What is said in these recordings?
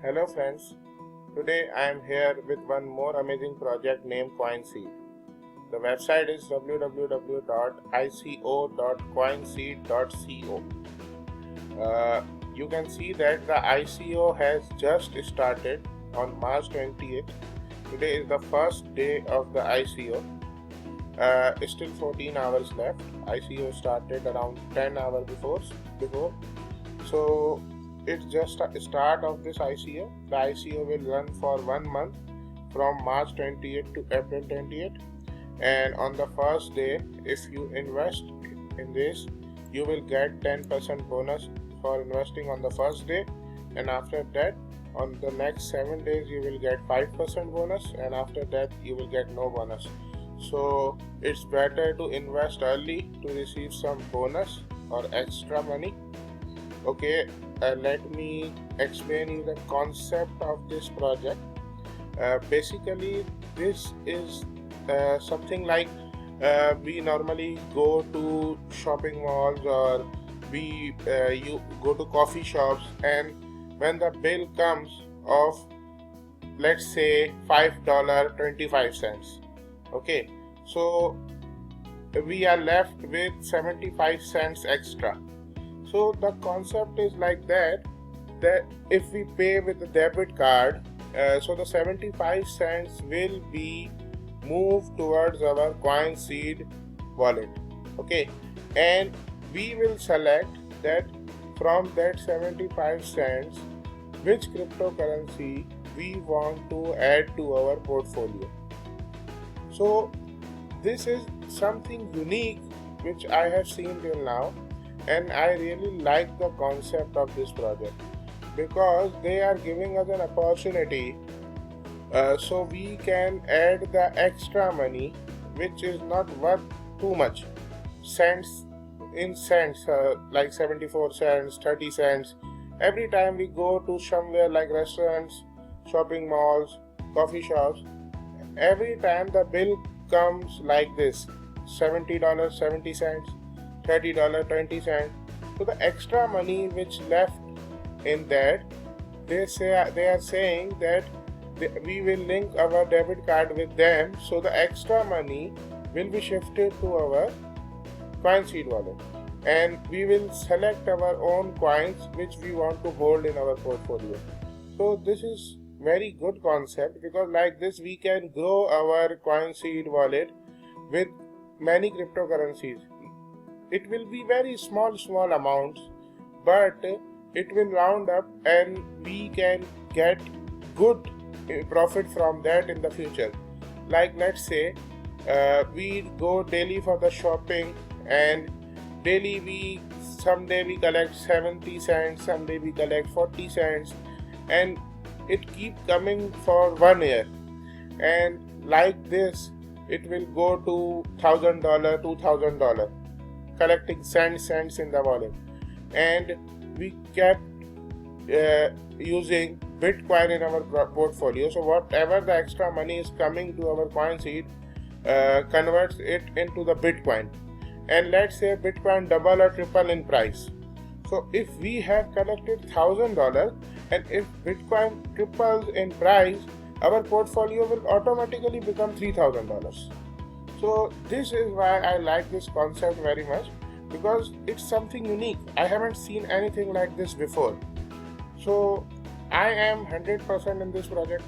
Hello friends, today I am here with one more amazing project named CoinSeed. The website is www.ico.coinseed.co. You can see that the ICO has just started on March 20th. Today is the first day of the ICO. Still 14 hours left. ICO started around 10 hours before. So it's just a start of this ICO. The ICO will run for 1 month from March 28th to April 28th. And on the first day, if you invest in this, you will get 10% bonus for investing on the first day. And after that, on the next 7 days, you will get 5% bonus. And after that, you will get no bonus. So it's better to invest early to receive some bonus or extra money. Okay, let me explain you the concept of this project. Basically, this is something like we normally go to shopping malls or you go to coffee shops, and when the bill comes of, let's say, $5.25, okay, so we are left with 75 cents extra. So the concept is like that if we pay with a debit card, so the 75 cents will be moved towards our CoinSeed wallet. Okay, and we will select that from that 75 cents which cryptocurrency we want to add to our portfolio. So this is something unique which I have seen till now, and I really like the concept of this project because they are giving us an opportunity so we can add the extra money which is not worth too much cents like 74 cents, 30 cents. Every time we go to somewhere like restaurants, shopping malls, coffee shops, every time the bill comes like this: $70 70 cents, $30 20 cents. So the extra money which left in that, they are saying that we will link our debit card with them, so the extra money will be shifted to our CoinSeed wallet, and we will select our own coins which we want to hold in our portfolio. So this is very good concept because like this we can grow our CoinSeed wallet with many cryptocurrencies. It will be very small amounts, but it will round up and we can get good profit from that in the future. Like let's say we go daily for the shopping, and daily someday we collect 70 cents, someday we collect 40 cents, and it keep coming for 1 year, and like this it will go to $1,000, $2,000, collecting cents in the wallet. And we kept using Bitcoin in our portfolio, so whatever the extra money is coming to our CoinSeed converts it into the Bitcoin. And let's say Bitcoin double or triple in price. So if we have collected $1,000 and if Bitcoin triples in price, our portfolio will automatically become $3,000. So this is why I like this concept very much, because it's something unique. I haven't seen anything like this before. So I am 100% in this project.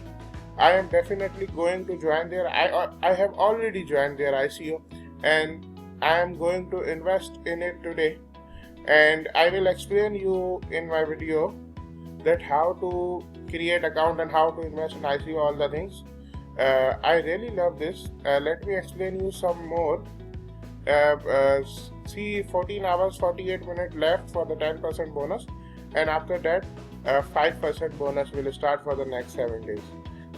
I am definitely going to join their. I have already joined their ICO, and I am going to invest in it today. And I will explain you in my video that how to create account and how to invest in ICO, all the things. I really love this. Let me explain you some more. See, 14 hours 48 minutes left for the 10% bonus, and after that 5% bonus will start for the next 7 days.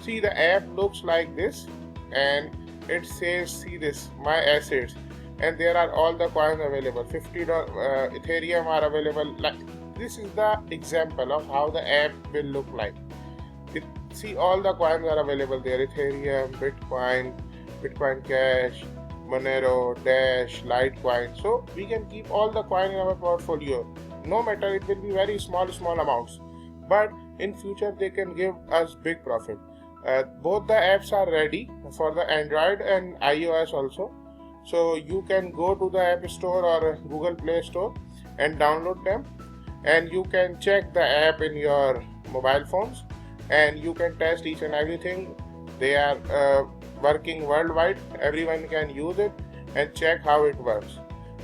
See, the app looks like this, and it says, see this, my assets, and there are all the coins available. $50 Ethereum are available. Like this is the example of how the app will look like. See, all the coins are available there: Ethereum, Bitcoin Cash, Monero, Dash, Litecoin. So we can keep all the coin in our portfolio. No matter, it will be very small amounts, but in future they can give us big profit. Both the apps are ready for the Android and iOS also. So you can go to the App Store or Google Play Store and download them, and you can check the app in your mobile phones, and you can test each and everything. They are working worldwide. Everyone can use it and check how it works.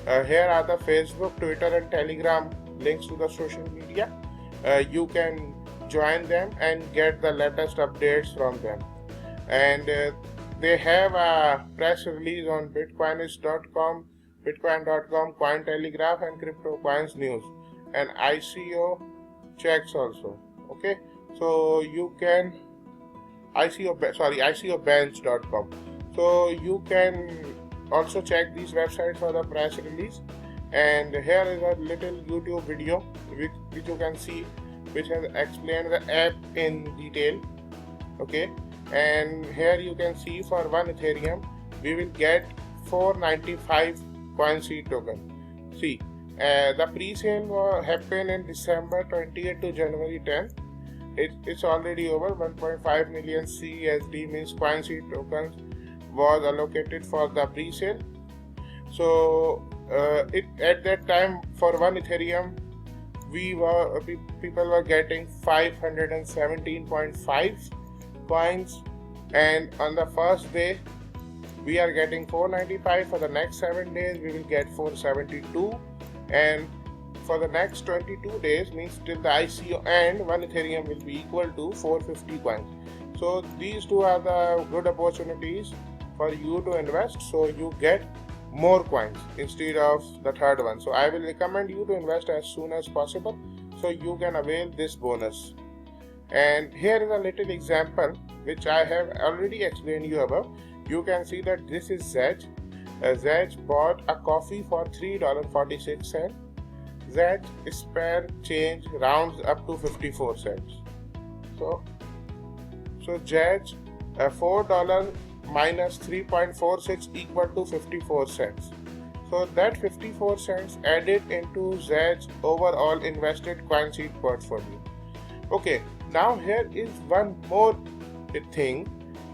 Here are the Facebook, Twitter and Telegram links to the social media. You can join them and get the latest updates from them. And they have a press release on bitcoinist.com, bitcoin.com, Cointelegraph and CryptoCoins News, and ICO checks also. Okay, so you can ICObench.com. So you can also check these websites for the press release. And here is a little YouTube video which you can see, which has explained the app in detail. Okay, and here you can see for 1 Ethereum we will get 495 CoinSeed token. See, the pre-sale happened in December 28 to January 10. It's already over. 1.5 million CSD means CoinSeed tokens was allocated for the pre-sale. So at that time for 1 Ethereum people were getting 517.5 coins, and on the first day we are getting 495. For the next 7 days we will get 472, and for the next 22 days means till the ICO end, 1 Ethereum will be equal to 450 coins. So these two are the good opportunities for you to invest, so you get more coins instead of the third one. So I will recommend you to invest as soon as possible so you can avail this bonus. And here is a little example which I have already explained you about. You can see that this is Zedge. Zedge bought a coffee for $3.46. Zedge spare change rounds up to 54 cents. So Zedge $4 minus 3.46 equal to 54 cents. So that 54 cents added into Zedge's overall invested CoinSeed portfolio. Okay, now here is one more thing,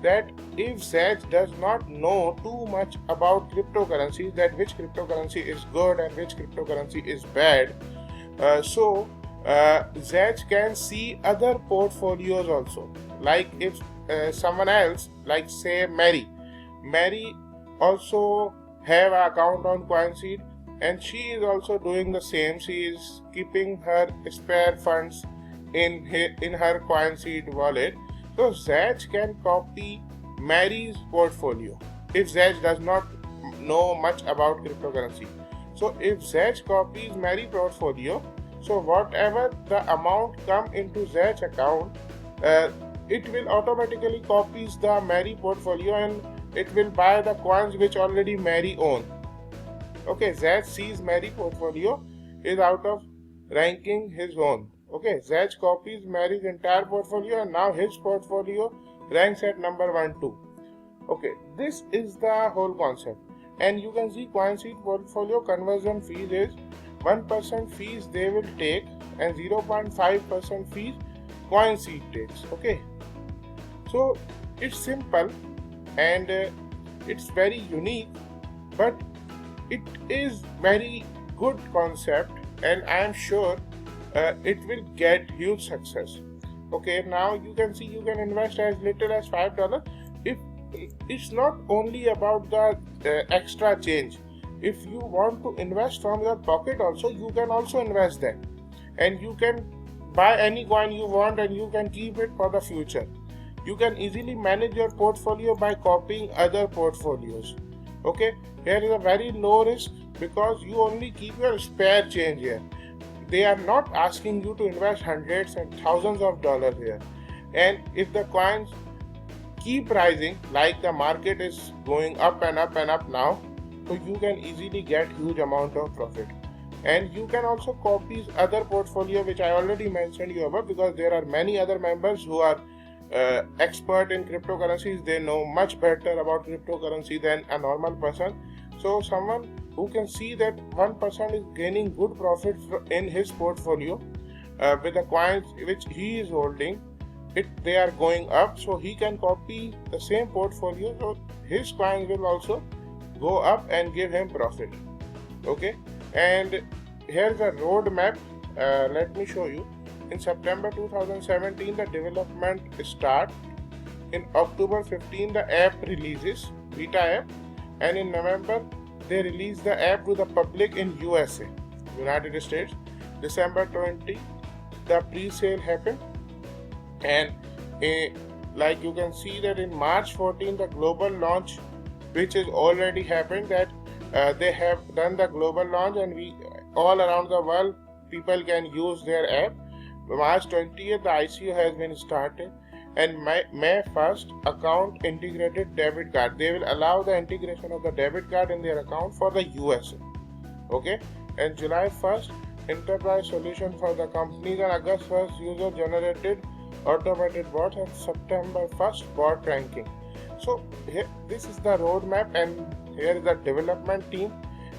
that if Zedge does not know too much about cryptocurrencies, that which cryptocurrency is good and which cryptocurrency is bad, Zedge can see other portfolios also. Like if someone else, like say Mary also have an account on CoinSeed, and she is also doing the same. She is keeping her spare funds in her CoinSeed wallet. So Zedge can copy Mary's portfolio if Zedge does not know much about cryptocurrency. So if Zedge copies Mary portfolio, so whatever the amount come into Zedge account, it will automatically copies the Mary portfolio, and it will buy the coins which already Mary own. Okay, Zedge sees Mary portfolio is out of ranking his own. Okay, Zedge copies Mary's entire portfolio, and now his portfolio ranks at number 1, 2. Okay, this is the whole concept. And you can see CoinSeed portfolio conversion fees is 1% fees they will take, and 0.5% fees CoinSeed takes. Okay, so it's simple and it's very unique, but it is very good concept, and I am sure it will get huge success. Okay, now you can see you can invest as little as $5. If it's not only about the extra change, if you want to invest from your pocket also, you can also invest that, and you can buy any coin you want and you can keep it for the future. You can easily manage your portfolio by copying other portfolios. Okay, here is a very low risk because you only keep your spare change here. They are not asking you to invest hundreds and thousands of dollars here. And if the coins keep rising, like the market is going up and up and up now, so you can easily get huge amount of profit. And you can also copy other portfolio which I already mentioned you about, because there are many other members who are expert in cryptocurrencies. They know much better about cryptocurrency than a normal person. So someone who can see that one person is gaining good profit in his portfolio, with the coins which he is holding, they are going up, so he can copy the same portfolio, so his coins will also go up and give him profit. Okay, and here's a roadmap. Let me show you. In September 2017, the development start. In October 15, the app releases, beta app, and in November they release the app to the public in USA, United States. December 20, the pre-sale happened, and like you can see that in March 14, the global launch, which is already happened, that they have done the global launch, and we all around the world people can use their app. March 20th, the ICO has been started, and May 1st, account integrated debit card. They will allow the integration of the debit card in their account for the USA. Okay, and July 1st, enterprise solution for the companies, and August 1st, user generated automated bots, and September 1st, bot ranking. So here, this is the roadmap, and here is the development team.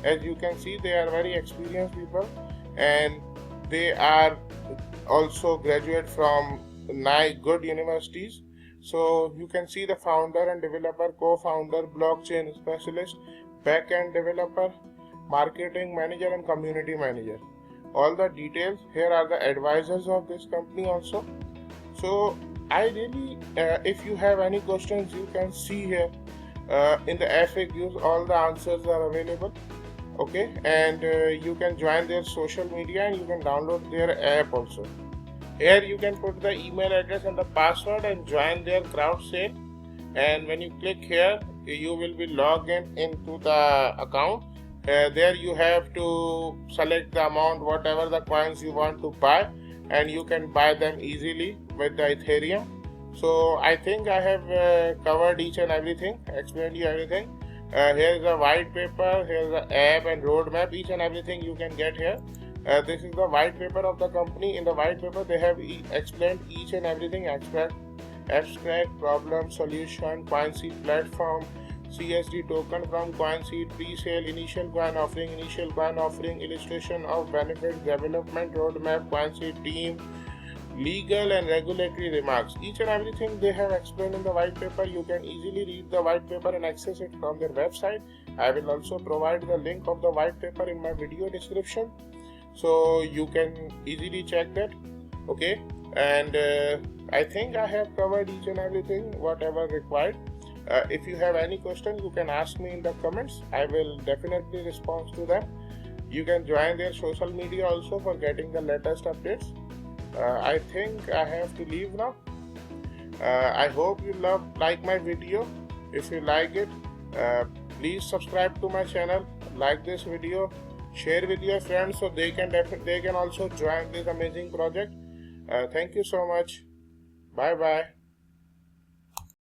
As you can see, they are very experienced people, and they are also graduate from 9 good universities. So you can see the founder and developer, co-founder, blockchain specialist, backend developer, marketing manager, and community manager. All the details here are the advisors of this company also. So I really, if you have any questions, you can see here in the FAQs, all the answers are available. Okay, and you can join their social media, and you can download their app also. Here you can put the email address and the password and join their crowd sale. And when you click here, you will be logged into the account. There you have to select the amount, whatever the coins you want to buy, and you can buy them easily with the Ethereum. So I think I have covered each and everything, explained you everything. Here is a white paper, here is the app and roadmap, each and everything you can get here. This is the white paper of the company. In the white paper, they have explained each and everything: abstract, problem, solution, CoinSeed platform, CSD token from CoinSeed, pre-sale, initial coin offering, illustration of benefits, development roadmap, CoinSeed team, legal and regulatory remarks. Each and everything they have explained in the white paper. You can easily read the white paper and access it from their website. I will also provide the link of the white paper in my video description, so you can easily check that. Okay, and I think I have covered each and everything whatever required. If you have any question, you can ask me in the comments. I will definitely respond to them. You can join their social media also for getting the latest updates. I think I have to leave now. I hope you like my video. If you like it, please subscribe to my channel, like this video, share with your friends so they can also join this amazing project. Thank you so much. Bye bye.